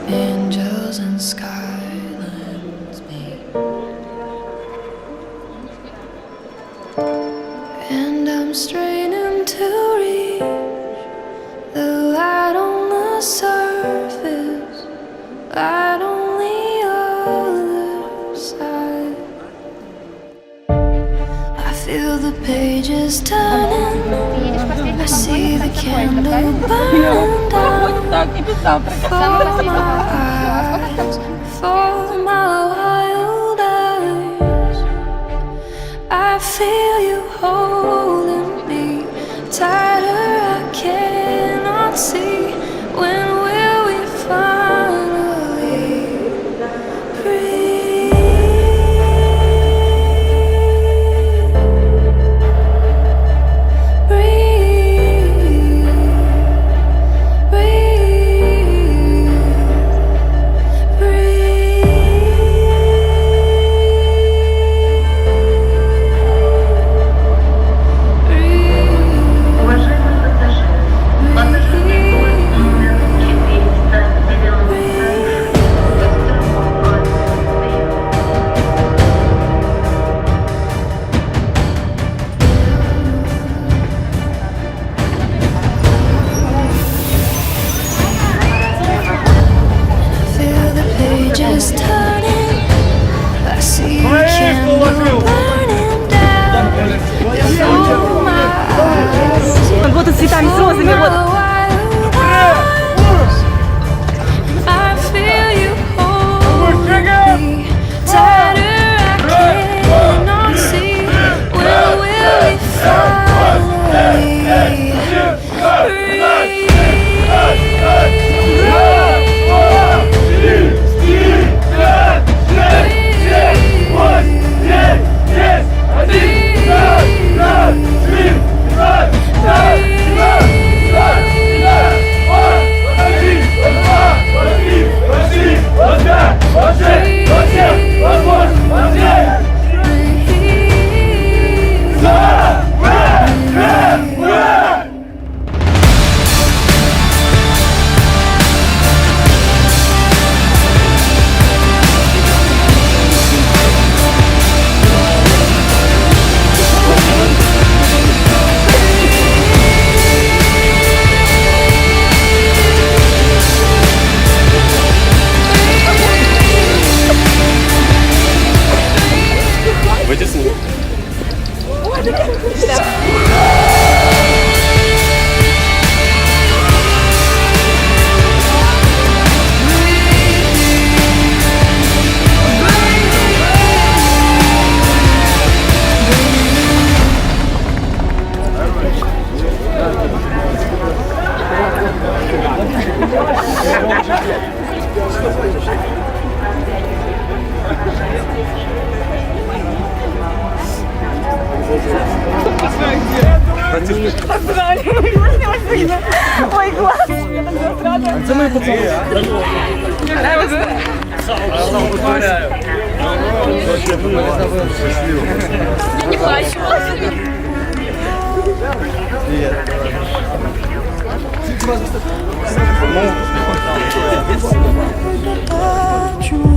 Angels and skylands meet, and I'm straining to reach the light on the surface, light on the other side. I feel the pages turning, I see the candle burn down for my eyes, for my wild eyes. I feel you holding me tighter, I cannot see. When will we finally breathe? Breathe, breathe, Уважаемые пассажиры, пассажирский поезд номер 495 Костромов, город Союз. feel the pages turning, I see the candle burning down before my eyes. Вот цветами, с розами, вот. I feel you hold me tighter, I cannot see. When will we finally breathe? Вытесни. Ой, класс! Я так застряла. Це мої пацани. Не плачу. But you